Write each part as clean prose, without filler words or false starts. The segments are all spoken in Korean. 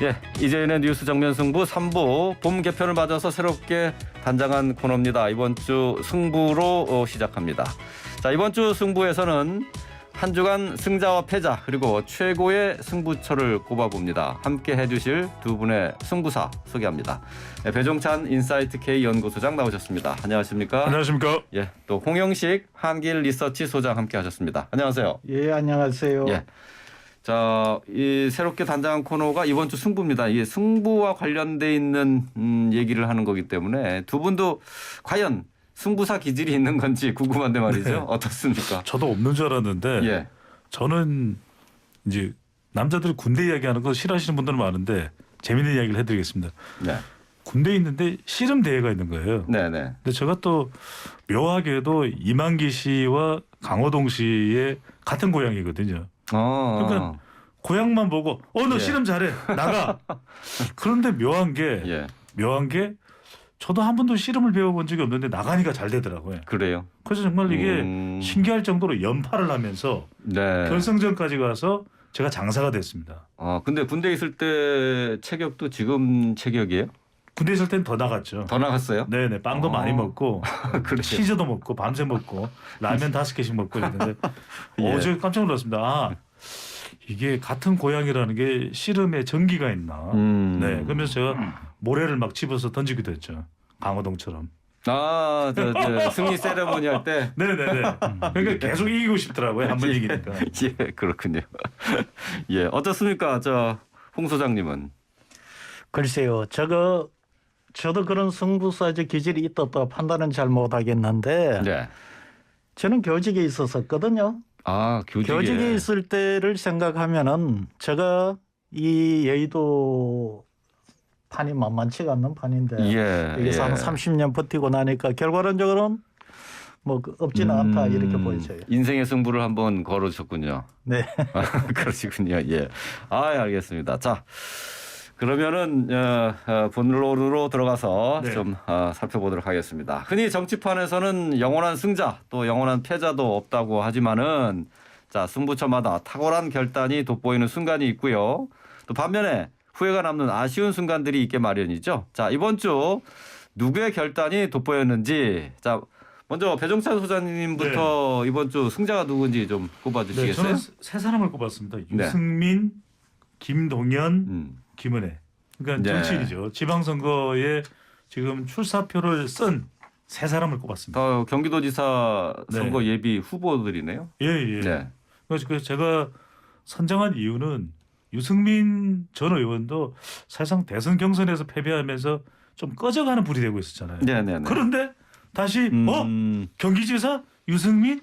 예, 이재인의 뉴스 정면 승부 3부 봄 개편을 맞아서 새롭게 단장한 코너입니다. 이번 주 승부로 시작합니다. 자, 이번 주 승부에서는 한 주간 승자와 패자 그리고 최고의 승부처를 꼽아봅니다. 함께 해주실 두 분의 승부사 소개합니다. 네, 배종찬 인사이트 K 연구소장 나오셨습니다. 안녕하십니까? 안녕하십니까? 예, 또 홍영식 한길 리서치 소장 함께하셨습니다. 안녕하세요. 예, 안녕하세요. 예. 자, 이 새롭게 단장한 코너가 이번 주 승부입니다. 이 승부와 관련돼 있는 얘기를 하는 거기 때문에 두 분도 과연 승부사 기질이 있는 건지 궁금한데 말이죠. 네. 어떻습니까? 저도 없는 줄 알았는데 예. 저는 이제 남자들이 군대 이야기하는 거 싫어하시는 분들은 많은데 재밌는 이야기를 해드리겠습니다. 네. 군대에 있는데 씨름 대회가 있는 거예요. 네네. 근데 제가 또 묘하게도 이만기 씨와 강호동 씨의 같은 고향이거든요. 그러니까 고향만 보고 너 예. 씨름 잘해 나가. 그런데 묘한 게 저도 한 번도 씨름을 배워본 적이 없는데 나가니까 잘 되더라고요. 그래요. 그래서 정말 이게 신기할 정도로 연파를 하면서 네. 결승전까지 가서 제가 장사가 됐습니다. 근데 군대 있을 때 체격도 지금 체격이에요? 군대 있을 땐 더 나갔죠. 더 나갔어요? 네네, 빵도 많이 먹고 그래요? 치즈도 먹고 밤새 먹고 라면 5개씩 먹고 이랬는데 예. 어제 깜짝 놀랐습니다. 이게 같은 고향이라는 게 씨름에 전기가 있나. 네, 그러면서 제가 모래를 막 집어서 던지기도 했죠. 강호동처럼. 승리 세레모니 할 때? 네네네. 그러니까 계속 이기고 싶더라고요. 한 번 이기니까. 예, 그렇군요. 예, 어떻습니까? 홍 소장님은? 글쎄요, 저도 그런 승부사적 기질이 있었다 판단은 잘 못하겠는데 네. 저는 교직에 있었거든요. 교직에 있을 때를 생각하면은 제가 이 여의도 판이 만만치가 않는 판인데 여기서 한 30년 버티고 나니까 결과론적으로는 없지는 않다 이렇게 보여져요. 인생의 승부를 한번 걸어주셨군요. 네. 그러시군요. 예. 알겠습니다. 자, 그러면은 본론으로 들어가서 네. 좀 살펴보도록 하겠습니다. 흔히 정치판에서는 영원한 승자 또 영원한 패자도 없다고 하지만은 자, 승부처마다 탁월한 결단이 돋보이는 순간이 있고요. 또 반면에 후회가 남는 아쉬운 순간들이 있게 마련이죠. 자, 이번 주 누구의 결단이 돋보였는지 자, 먼저 배종찬 소장님부터 이번 주 승자가 누군지 좀 꼽아주시겠어요? 저는 세 사람을 꼽았습니다. 유승민, 김동연, 김은혜. 그러니까 정치인이죠. 지방선거에 지금 출사표를 쓴 세 사람을 꼽았습니다. 경기도지사 선거 예비 후보들이네요. 예. 네. 그래서 제가 선정한 이유는 유승민 전 의원도 사실상 대선 경선에서 패배하면서 좀 꺼져가는 불이 되고 있었잖아요. 네네네. 그런데 다시 경기지사 유승민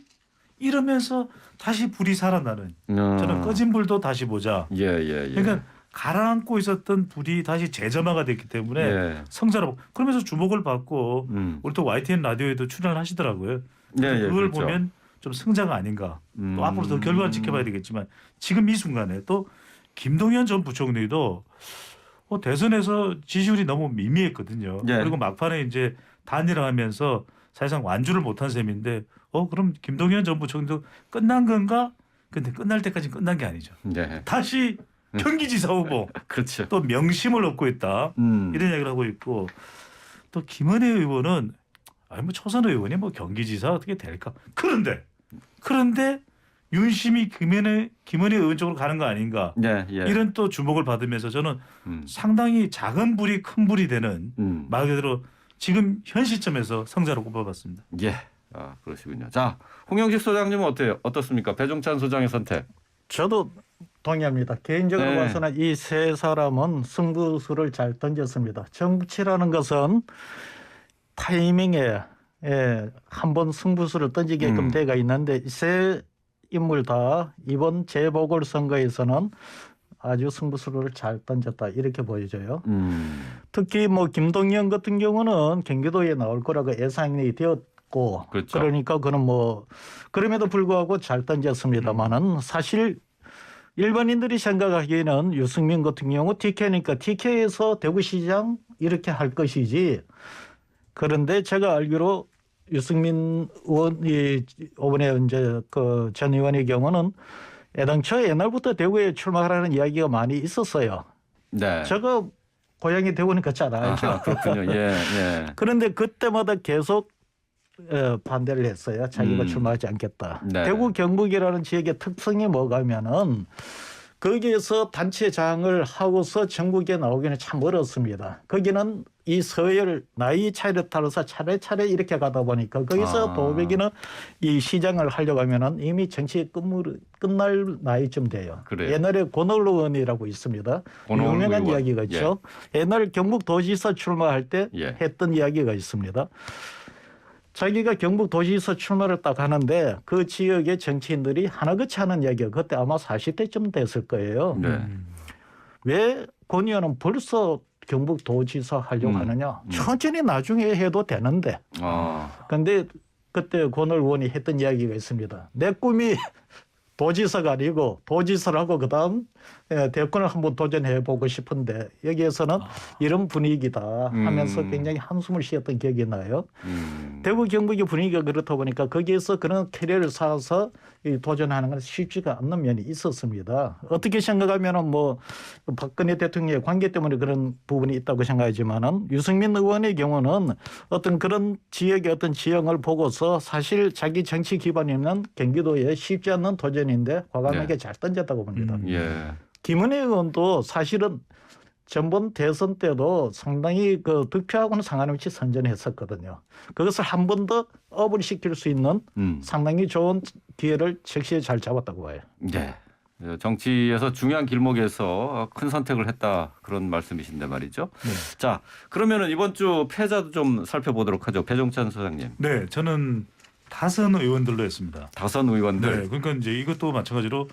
이러면서 다시 불이 살아나는. 저는 꺼진 불도 다시 보자. 예. 그러니까 가라앉고 있었던 불이 다시 재점화가 됐기 때문에 성자로 그러면서 주목을 받고 우리 또 YTN 라디오에도 출연을 하시더라고요. 그걸 그렇죠. 보면 좀 승자가 아닌가. 또 앞으로 더 결과를 지켜봐야 되겠지만 지금 이 순간에 또 김동연 전 부총리도 대선에서 지지율이 너무 미미했거든요. 그리고 막판에 이제 단일화 하면서 사실상 완주를 못한 셈인데 그럼 김동연 전 부총리도 끝난 건가? 근데 끝날 때까지 끝난 게 아니죠. 다시 경기지사 후보 그렇죠. 또 명심을 얻고 있다. 이런 이야기를 하고 있고 또 김은혜 의원은 초선 의원이 경기지사 어떻게 될까? 그런데 윤심이 김은혜 의원 쪽으로 가는 거 아닌가? 이런 또 주목을 받으면서 저는 상당히 작은 불이 큰 불이 되는 말 그대로 지금 현 시점에서 성자로 꼽아봤습니다. 예, 그러시군요. 자, 홍영식 소장님은 어떻습니까? 배종찬 소장의 선택. 저도 동의합니다. 개인적으로 봐서는 이 세 사람은 승부수를 잘 던졌습니다. 정치라는 것은 타이밍에 한번 승부수를 던지게끔 돼가 있는데 세 인물 다 이번 재보궐선거에서는 아주 승부수를 잘 던졌다 이렇게 보여져요. 특히 김동연 같은 경우는 경기도에 나올 거라고 예상이 되었고 그렇죠. 그러니까 그는 그럼에도 불구하고 잘 던졌습니다만은 사실 일반인들이 생각하기에는 유승민 같은 경우 TK니까 TK에서 대구시장 이렇게 할 것이지. 그런데 제가 알기로 유승민 의원이 이번에 이제 전 의원의 경우는 애당초 옛날부터 대구에 출마하라는 이야기가 많이 있었어요. 네. 저거 고향이 대구니까 잘 알죠. 아, 그렇군요. 예, 예. 그런데 그때마다 계속 반대를 했어요. 자기가 출마하지 않겠다. 네. 대구 경북이라는 지역의 특성이 뭐가면은 거기에서 단체장을 하고서 전국에 나오기는 참 어렵습니다. 거기는 이 서열 나이 차이를 따라서 차례차례 이렇게 가다 보니까 거기서 도배기는 이 시장을 하려고 하면은 이미 정치 끝날 나이쯤 돼요. 그래요? 옛날에 권오을 의원이라고 있습니다. 유명한 이야기가 있죠. 옛날 경북도지사 출마할 때 했던 이야기가 있습니다. 자기가 경북도지사 출마를 딱 하는데 그 지역의 정치인들이 하나같이 하는 이야기가 그때 아마 40대쯤 됐을 거예요. 네. 왜 권 의원은 벌써 경북도지사 하려고 하느냐. 천천히 나중에 해도 되는데. 그런데 그때 권오을 의원이 했던 이야기가 있습니다. 내 꿈이 도지사가 아니고 도지사를 하고 그다음 대권을 한번 도전해 보고 싶은데 여기에서는 이런 분위기다 하면서 굉장히 한숨을 쉬었던 기억이 나요. 대구 경북의 분위기가 그렇다 보니까 거기에서 그런 캐리어를 쌓아서 도전하는 건 쉽지가 않는 면이 있었습니다. 어떻게 생각하면은 뭐 박근혜 대통령의 관계 때문에 그런 부분이 있다고 생각하지만은 유승민 의원의 경우는 어떤 그런 지역의 어떤 지형을 보고서 사실 자기 정치 기반이 있는 경기도에 쉽지 않는 도전인데 과감하게 잘 던졌다고 봅니다. 김은혜 의원도 사실은 전번 대선 때도 상당히 그 득표하고는 상관없이 선전했었거든요. 그것을 한 번 더 업을 시킬 수 있는 상당히 좋은 기회를 적시에 잘 잡았다고 봐요. 네. 정치에서 중요한 길목에서 큰 선택을 했다 그런 말씀이신데 말이죠. 네. 자, 그러면은 이번 주 패자도 좀 살펴보도록 하죠. 배종찬 소장님. 네, 저는 다선 의원들로 했습니다. 다선 의원들. 네, 그러니까 이제 이것도 마찬가지로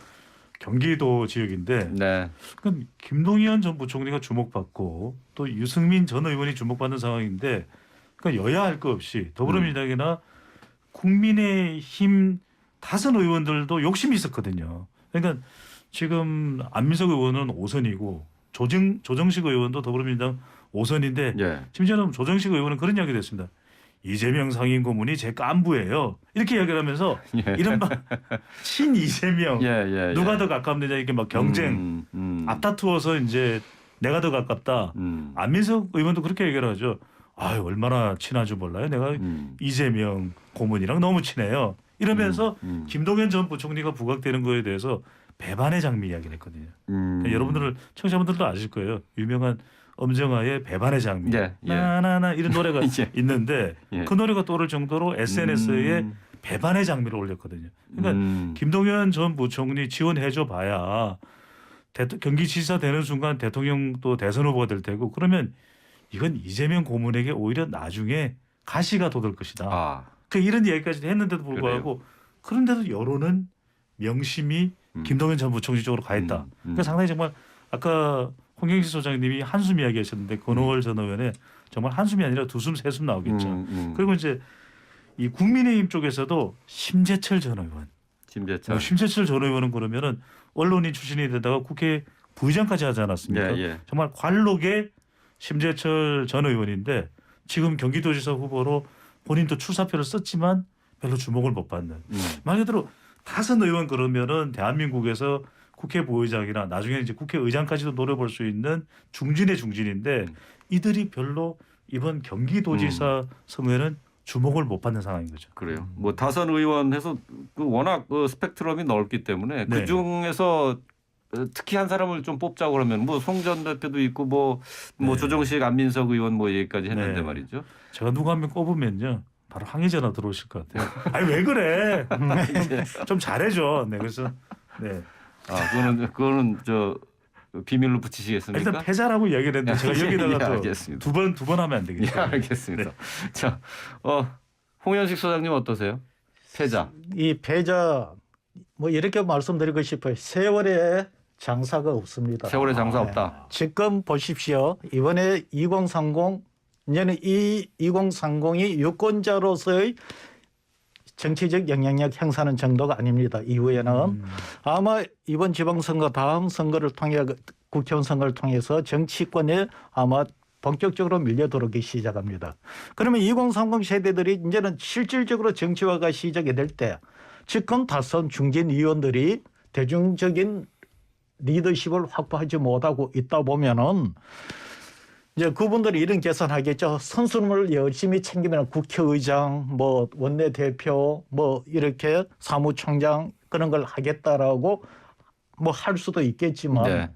경기도 지역인데, 네. 그러니까 김동연 전 부총리가 주목받고 또 유승민 전 의원이 주목받는 상황인데, 그러니까 여야 할 것 없이 더불어민주당이나 국민의힘 다선 의원들도 욕심이 있었거든요. 그러니까 지금 안민석 의원은 5선이고 조정식 의원도 더불어민주당 5선인데, 심지어는 조정식 의원은 그런 이야기를 했습니다. 이재명 상임 고문이 제 깐부예요. 이렇게 이야기를 하면서 이른바 친 이재명 누가 더 가깝느냐 이렇게 막 경쟁 앞다투어서 이제 내가 더 가깝다. 안민석 의원도 그렇게 얘기를 하죠. 아유 얼마나 친한 줄 몰라요. 내가 이재명 고문이랑 너무 친해요. 이러면서 김동연 전 부총리가 부각되는 거에 대해서 배반의 장미 이야기를 했거든요. 그러니까 여러분들 청취자분들도 아실 거예요. 유명한 엄정화의 배반의 장미 나나나 이런 노래가 있는데 그 노래가 떠오를 정도로 SNS에 배반의 장미를 올렸거든요. 그러니까 김동연 전 부총리 지원해줘 봐야 경기지사 되는 순간 대통령 또 대선 후보가 될 테고 그러면 이건 이재명 고문에게 오히려 나중에 가시가 돋을 것이다. 이런 이야기까지 했는데도 불구하고 그런데도 여론은 명심이 김동연 전 부총리 쪽으로 가 있다. 그러니까 상당히 정말 아까 홍경식 소장님이 한숨 이야기하셨는데 권오을 전 의원의 정말 한숨이 아니라 두숨 세숨 나오겠죠. 그리고 이제 이 국민의힘 쪽에서도 심재철 전 의원. 심재철 전 의원은 그러면은 언론인 출신이 되다가 국회 부의장까지 하지 않았습니까? 정말 관록의 심재철 전 의원인데 지금 경기도지사 후보로 본인도 출사표를 썼지만 별로 주목을 못 받는. 말 그대로 다선 의원 그러면은 대한민국에서 국회 부의장이나 나중에 이제 국회의장까지도 노려볼 수 있는 중진의 중진인데 이들이 별로 이번 경기도지사 선거에는 주목을 못 받는 상황인 거죠. 그래요. 뭐 다선 의원해서 워낙 스펙트럼이 넓기 때문에 그 중에서 특히 한 사람을 좀 뽑자고 그러면 뭐 송 전 대표도 있고 뭐 조정식 안민석 의원 뭐 얘기까지 했는데 말이죠. 제가 누구 한 명 꼽으면요. 바로 항의 전화 들어오실 것 같아요. 아니 왜 그래? 좀 잘해줘. 네, 그래서 네. 그거는 저 비밀로 붙이시겠습니까? 일단 패자라고 이야기를 했는데 제가 여기다가 두 번 하면 안 되겠죠. 알겠습니다. 자, 홍현식 소장님 어떠세요? 패자. 이 패자 뭐 이렇게 말씀드리고 싶어요. 세월의 장사가 없습니다. 세월의 장사 없다. 지금 보십시오. 이번에 2030 이제는 이 2030이 유권자로서의 정치적 영향력 행사하는 정도가 아닙니다. 이후에는 아마 이번 지방선거 다음 선거를 통해 국회의원 선거를 통해서 정치권에 아마 본격적으로 밀려 들어오기 시작합니다. 그러면 2030 세대들이 이제는 실질적으로 정치화가 시작이 될 때 집권 다선 중진 의원들이 대중적인 리더십을 확보하지 못하고 있다 보면은 이제 그분들이 이런 계산하겠죠. 선수를 열심히 챙기면 국회의장, 뭐 원내대표, 뭐 이렇게 사무총장 그런 걸 하겠다라고 뭐 할 수도 있겠지만 네.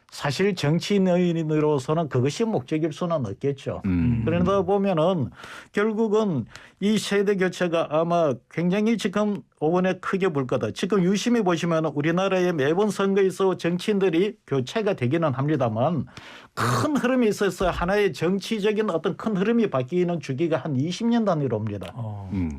사실 정치인으로서는 그것이 목적일 수는 없겠죠. 그러다 보면은 결국은 이 세대 교체가 아마 굉장히 지금 이번에 크게 불 거다. 지금 유심히 보시면 우리나라의 매번 선거에서 정치인들이 교체가 되기는 합니다만 큰 흐름이 있어서 하나의 정치적인 어떤 큰 흐름이 바뀌는 주기가 한 20년 단위로 옵니다.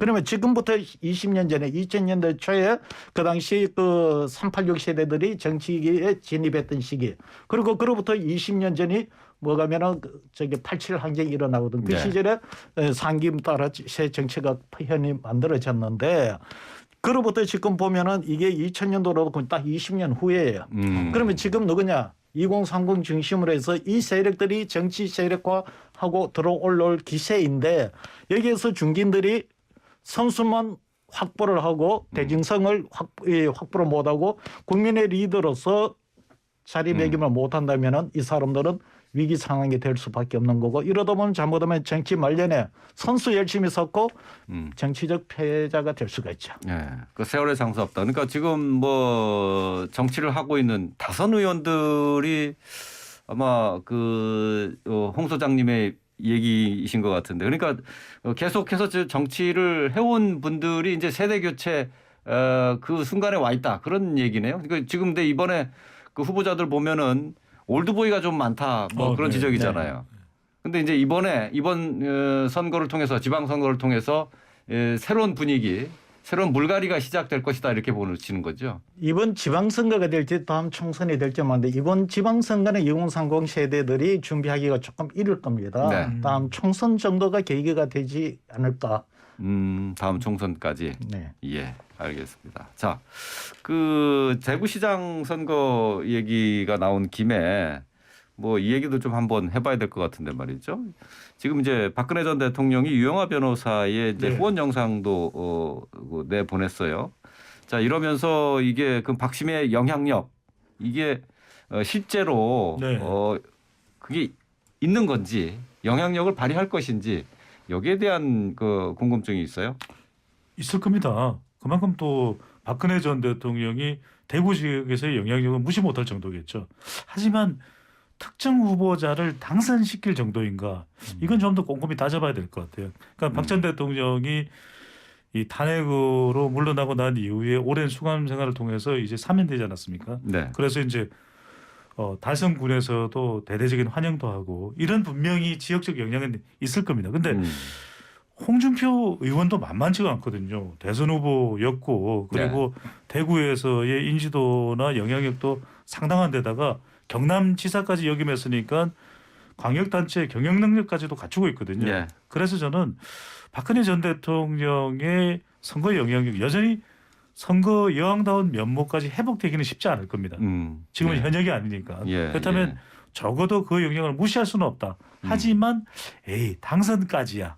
그러면 지금부터 20년 전에 2000년대 초에 그 당시 그 386 세대들이 정치에 진입했던 시기 그리고 그로부터 20년 전이 뭐가면은 저기 87 항쟁이 일어나거든. 그 네. 시절에 상김 따라 새 정치가 현이 만들어졌는데 그로부터 지금 보면은 이게 2000년도로 딱 20년 후에예요. 그러면 지금 누구냐? 2030 중심으로 해서 이 세력들이 정치 세력화하고 들어올 기세인데 여기에서 중진들이 선수만 확보를 하고 대중성을 확보를 못하고 국민의 리더로서 자리매김을 못한다면 이 사람들은 위기 상황이 될 수밖에 없는 거고 이러다 보면 잘못하면 정치 말년에 선수 열심히 섰고 정치적 패자가 될 수가 있죠. 네, 그 세월의 장사 없다. 그러니까 지금 뭐 정치를 하고 있는 다선 의원들이 아마 홍 소장님의 얘기이신 것 같은데, 그러니까 계속해서 정치를 해온 분들이 이제 세대 교체 그 순간에 와 있다 그런 얘기네요. 그러니까 지금 근데 이번에 그 후보자들 보면은 올드보이가 좀 많다 뭐 그런 네, 지적이잖아요. 근데 이제 이번 선거를 통해서 지방선거를 통해서 새로운 분위기, 새로운 물갈이가 시작될 것이다 이렇게 보시는 거죠. 이번 지방선거가 될지 다음 총선이 될지 모르는데 이번 지방선거는 2030 세대들이 준비하기가 조금 이를 겁니다. 네. 다음 총선 정도가 계기가 되지 않을까. 다음 총선까지. 네. 예, 알겠습니다. 자, 그 대구시장 선거 얘기가 나온 김에 뭐 이 얘기도 좀 한번 해봐야 될 것 같은데 말이죠. 지금 이제 박근혜 전 대통령이 유영하 변호사의 이제 네. 후원 영상도 내보냈어요. 자, 이러면서 이게 그 박심의 영향력 이게 실제로 네. 그게 있는 건지 영향력을 발휘할 것인지 여기에 대한 그 궁금증이 있어요. 있을 겁니다. 그만큼 또 박근혜 전 대통령이 대구 지역에서의 영향력은 무시 못할 정도겠죠. 하지만 특정 후보자를 당선시킬 정도인가 이건 좀 더 꼼꼼히 따져봐야 될 것 같아요. 그러니까 박 전 대통령이 이 탄핵으로 물러나고 난 이후에 오랜 수감 생활을 통해서 이제 사면되지 않았습니까? 네. 그래서 이제 달성군에서도 대대적인 환영도 하고 이런 분명히 지역적 영향은 있을 겁니다. 근데 홍준표 의원도 만만치가 않거든요. 대선 후보였고 그리고 대구에서의 인지도나 영향력도 상당한 데다가 경남지사까지 역임했으니까 광역단체 경영 능력까지도 갖추고 있거든요. 네. 그래서 저는 박근혜 전 대통령의 선거 영향력 여전히 선거 여왕다운 면모까지 회복되기는 쉽지 않을 겁니다. 지금은 네. 현역이 아니니까. 예, 그렇다면 예. 적어도 그 영향을 무시할 수는 없다. 하지만 당선까지야.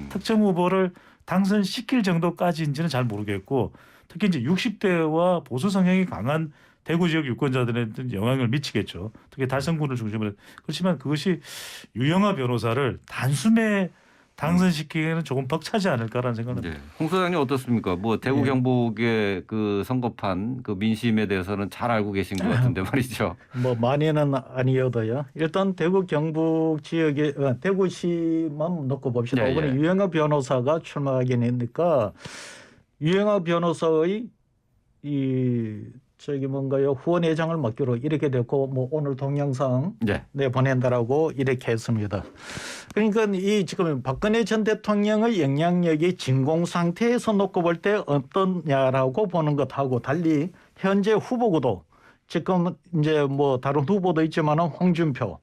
특정 후보를 당선시킬 정도까지인지는 잘 모르겠고 특히 이제 60대와 보수 성향이 강한 대구 지역 유권자들한테 영향을 미치겠죠. 특히 달성군을 중심으로. 그렇지만 그것이 유영하 변호사를 단숨에 당선시키기에는 조금 벅차지 않을까라는 생각은 듭니다. 홍 소장님 어떻습니까? 뭐 대구 예. 경북의 그 선거판 그 민심에 대해서는 잘 알고 계신 것 같은데 말이죠. 뭐 많이는 아니어도요. 일단 대구 경북 지역에 대구시만 놓고 봅시다. 예, 이번에 예. 유영하 변호사가 출마하긴 했으니까 유영하 변호사의 후원회장을 맡기로 이렇게 됐고 뭐 오늘 동영상 네. 보낸다라고 이렇게 했습니다. 그러니까 이 지금 박근혜 전 대통령의 영향력이 진공 상태에서 놓고 볼 때 어떠냐라고 보는 것하고 달리 현재 후보구도 지금 이제 뭐 다른 후보도 있지만은 홍준표,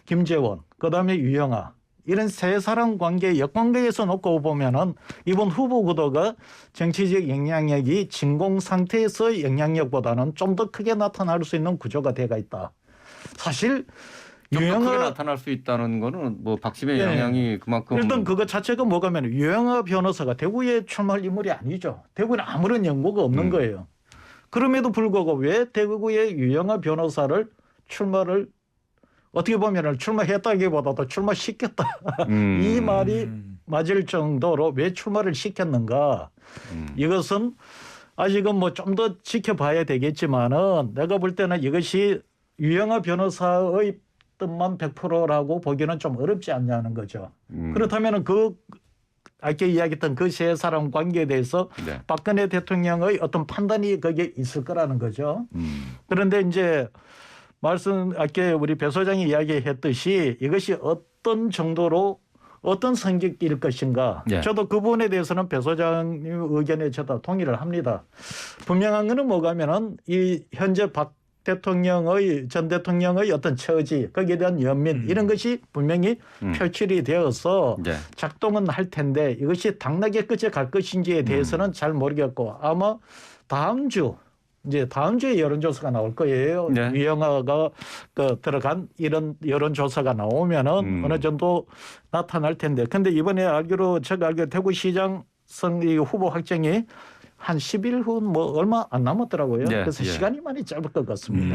김재원, 그다음에 유영하 이런 세 사람 관계 역관계에서 놓고 보면은 이번 후보 구도가 정치적 영향력이 진공 상태에서 영향력보다는 좀 더 크게 나타날 수 있는 구조가 되어 있다. 사실 좀 더 크게 유영하 나타날 수 있다는 거는 뭐 박심의 예. 영향이 그만큼 일단 그거 자체가 뭐가면 유영하 변호사가 대구에 출마할 인물이 아니죠. 대구는 아무런 연고가 없는 거예요. 그럼에도 불구하고 왜 대구의 유영아 변호사를 출마를 어떻게 보면 출마했다기보다도 출마시켰다. 이 말이 맞을 정도로 왜 출마를 시켰는가. 이것은 아직은 뭐 좀 더 지켜봐야 되겠지만은 내가 볼 때는 이것이 유영아 변호사의 뜻만 100%라고 보기는 좀 어렵지 않냐는 거죠. 그렇다면은 아까 이야기했던 그 세 사람 관계에 대해서 네. 박근혜 대통령의 어떤 판단이 거기에 있을 거라는 거죠. 그런데 이제 아까 우리 배 소장이 이야기했듯이 이것이 어떤 정도로 어떤 성격일 것인가. 네. 저도 그 부분에 대해서는 배 소장님 의견에 저도 동의를 합니다. 분명한 거는 뭐가면은 이 현재 박 대통령의 전 대통령의 어떤 처지 거기에 대한 연민 이런 것이 분명히 표출이 되어서 네. 작동은 할 텐데 이것이 당락에 끝에 갈 것인지에 대해서는 잘 모르겠고 아마 다음 주에 여론조사가 나올 거예요. 네. 유영아가 들어간 이런 여론조사가 나오면은 어느 정도 나타날 텐데. 근데 이번에 제가 알기로 대구시장 선거 후보 확정이 한 10일 후 뭐 얼마 안 남았더라고요. 네. 그래서 예. 시간이 많이 짧을 것 같습니다.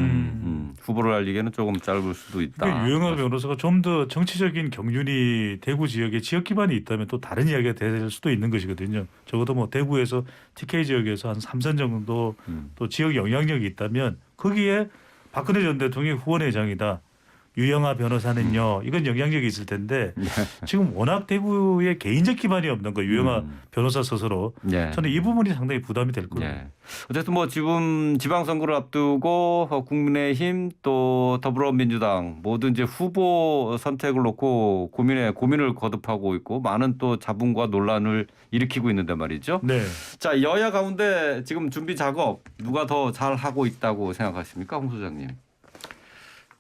후보를 알리기에는 조금 짧을 수도 있다. 그러니까 유영아 변호사가 좀 더 정치적인 경륜이 대구 지역에 지역 기반이 있다면 또 다른 이야기가 될 수도 있는 것이거든요. 적어도 뭐 대구에서 TK 지역에서 한 3선 정도 또 지역 영향력이 있다면 거기에 박근혜 전 대통령이 후원회장이다. 유영아 변호사는요. 이건 영향력이 있을 텐데 지금 워낙 대구에 개인적 기반이 없는 거 유영아 변호사 스스로 네. 저는 이 부분이 상당히 부담이 될 거예요. 네. 어쨌든 뭐 지금 지방선거를 앞두고 국민의힘 또 더불어민주당 모두 이제 후보 선택을 놓고 고민을 거듭하고 있고 많은 또 잡음과 논란을 일으키고 있는데 말이죠. 네. 자, 여야 가운데 지금 준비 작업 누가 더 잘 하고 있다고 생각하십니까, 홍 소장님?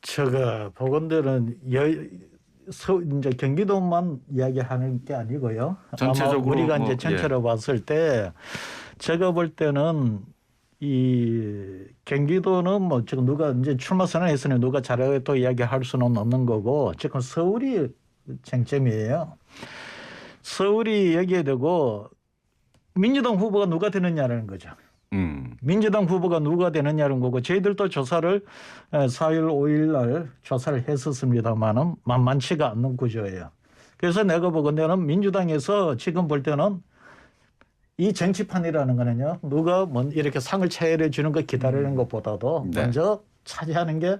제가 보건대는 이제 경기도만 이야기하는 게 아니고요. 전체적으로 아마 우리가 이제 전체로 봤을 때 제가 볼 때는 이 경기도는 뭐 지금 누가 이제 출마 선언했으니 누가 잘하고 또 이야기할 수는 없는 거고 지금 서울이 쟁점이에요. 서울이 여기에 되고 민주당 후보가 누가 되느냐라는 거죠. 민주당 후보가 누가 되느냐는 거고 저희들도 조사를 4일 5일 날 조사를 했었습니다만은 만만치가 않는 구조예요. 그래서 내가 보건대는 민주당에서 지금 볼 때는 이 정치판이라는 거는요. 누가 이렇게 상을 차려주는 거 기다리는 것보다도 네. 먼저 차지하는 게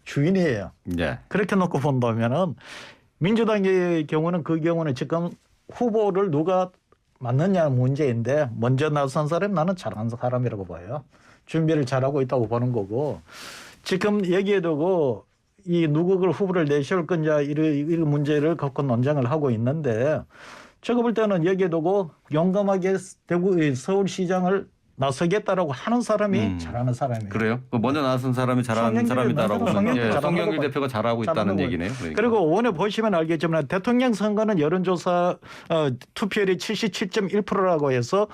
주인이에요. 네. 그렇게 놓고 본다면은 민주당의 경우는 지금 후보를 누가 맞느냐 문제인데 먼저 나선 사람 나는 잘하는 사람이라고 봐요. 준비를 잘하고 있다고 보는 거고 지금 얘기해 두고 이 누구를 후보를 내세울 거냐 이런 문제를 갖고 논쟁을 하고 있는데 제가 볼 때는 얘기해 두고 용감하게 서울시장을 나서겠다라고 하는 사람이 잘하는 사람이에요. 그래요? 먼저 나선 사람이 잘하는 사람이다라고 송영길 대표가 잘하고 있다는 얘기네요. 그러니까. 그리고 오늘 보시면 알겠지만 대통령 선거는 여론조사 투표율이 77.1%라고 해서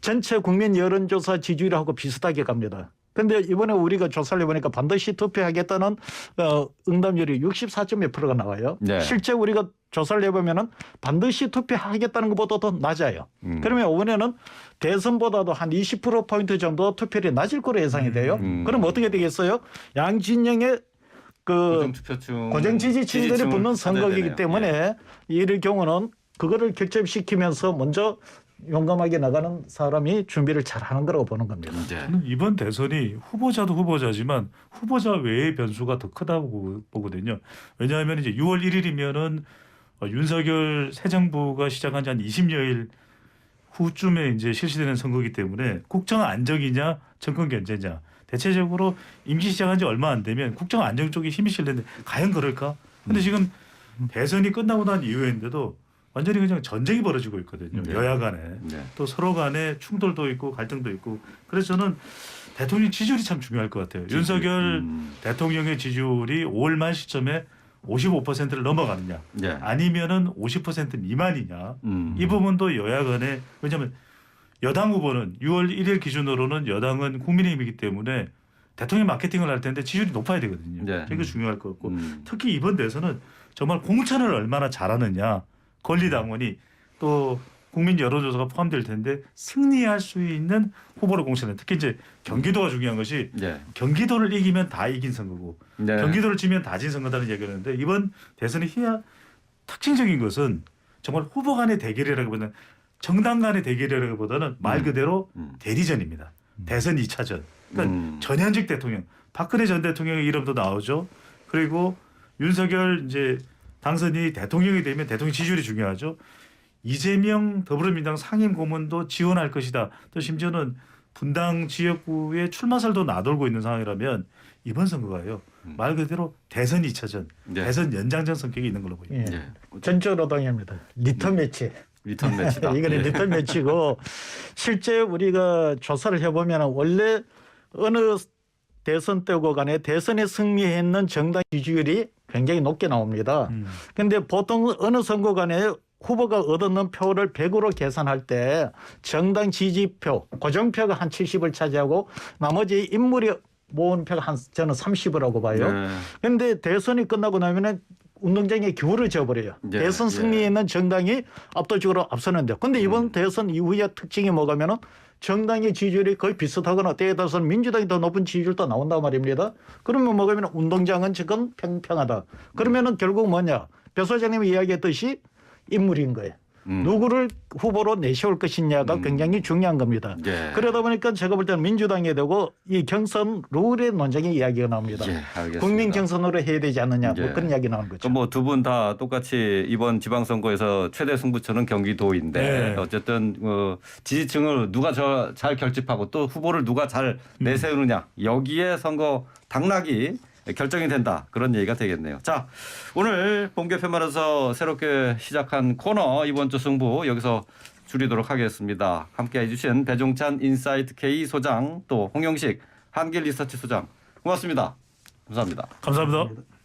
전체 국민 여론조사 지지율하고 비슷하게 갑니다. 그런데 이번에 우리가 조사를 해보니까 반드시 투표하겠다는 응답률이 64.1%가 나와요. 네. 실제 우리가 조사를 해보면 반드시 투표하겠다는 것보다 더 낮아요. 그러면 이번에는 대선보다도 한 20%포인트 정도 투표율이 낮을 거로 예상이 돼요. 그럼 어떻게 되겠어요? 양 진영의 고정 지지층들이 붙는 선거이기 때문에 이럴 경우는 그거를 결집시키면서 먼저 용감하게 나가는 사람이 준비를 잘하는 거라고 보는 겁니다. 저는 이번 대선이 후보자도 후보자지만 후보자 외의 변수가 더 크다고 보거든요. 왜냐하면 이제 6월 1일이면은 윤석열 새 정부가 시작한 지 한 20여일 후쯤에 이제 실시되는 선거이기 때문에 국정 안정이냐 정권 견제냐 대체적으로 임기 시작한 지 얼마 안 되면 국정 안정 쪽에 힘이 실리는데 과연 그럴까? 근데 지금 대선이 끝나고 난 이후인데도 완전히 그냥 전쟁이 벌어지고 있거든요. 네. 여야 간에. 네. 또 서로 간에 충돌도 있고 갈등도 있고. 그래서 저는 대통령 지지율이 참 중요할 것 같아요. 윤석열 대통령의 지지율이 5월 말 시점에 55%를 넘어가느냐 네. 아니면은 50% 미만이냐 이 부분도 여야 간에 왜냐하면 여당 후보는 6월 1일 기준으로는 여당은 국민의힘이기 때문에 대통령 마케팅을 할 텐데 지지율이 높아야 되거든요. 네. 이거 중요할 것 같고 특히 이번 대선은 정말 공천을 얼마나 잘하느냐 권리당원이 또 국민 여론조사가 포함될 텐데 승리할 수 있는 후보를 공천해. 특히 이제 경기도가 중요한 것이 네. 경기도를 이기면 다 이긴 선거고 네. 경기도를 지면 다 진 선거다는 얘기를 하는데 이번 대선의 특징적인 것은 정말 후보 간의 대결이라기보다는 정당 간의 대결이라기보다는 말 그대로 대리전입니다. 대선 2차전. 그러니까 전현직 대통령, 박근혜 전 대통령의 이름도 나오죠. 그리고 윤석열 이제 당선이 대통령이 되면 대통령 지지율이 중요하죠. 이재명 더불어민주당 상임 고문도 지원할 것이다. 또 심지어는 분당 지역구에 출마설도 나돌고 있는 상황이라면 이번 선거가요. 말 그대로 대선 2차전, 네. 대선 연장전 성격이 있는 걸로 보입니다. 예. 전적으로 동의합니다. 리턴 매치. 리턴 매치다. 이거는 예. 리턴 매치고 실제 우리가 조사를 해보면 원래 어느 대선 때고 간에 대선에 승리했는 정당 지지율이 굉장히 높게 나옵니다. 그런데 보통 어느 선거 간에 후보가 얻었는 표를 100으로 계산할 때 정당 지지표, 고정표가 한 70을 차지하고 나머지 인물이 모은 표가 저는 30이라고 봐요. 그런데 대선이 끝나고 나면은 운동장에 기울어져 버려요. 예, 대선 승리에 있는 정당이 압도적으로 앞서는데. 근데 이번 대선 이후의 특징이 뭐가면은 정당의 지지율이 거의 비슷하거나 때에 따라서는 민주당이 더 높은 지지율도 나온단 말입니다. 그러면 뭐가면 운동장은 지금 평평하다. 그러면은 결국 뭐냐? 배 소장님이 이야기했듯이 인물인 거예요. 누구를 후보로 내세울 것이냐가 굉장히 중요한 겁니다. 예. 그러다 보니까 제가 볼 때는 민주당에 되고 이 경선 룰의 논쟁의 이야기가 나옵니다. 예, 알겠습니다. 국민 경선으로 해야 되지 않느냐 뭐 예. 그런 이야기 나오는 거죠. 뭐 두 분 다 똑같이 이번 지방선거에서 최대 승부처는 경기도인데 네. 어쨌든 지지층을 누가 잘 결집하고 또 후보를 누가 잘 내세우느냐 여기에 선거 당락이 결정이 된다. 그런 얘기가 되겠네요. 자, 오늘 본개편말에서 새롭게 시작한 코너 이번 주 승부 여기서 줄이도록 하겠습니다. 함께 해주신 배종찬 인사이트 K 소장 또 홍영식 한길리서치 소장 고맙습니다. 감사합니다. 감사합니다.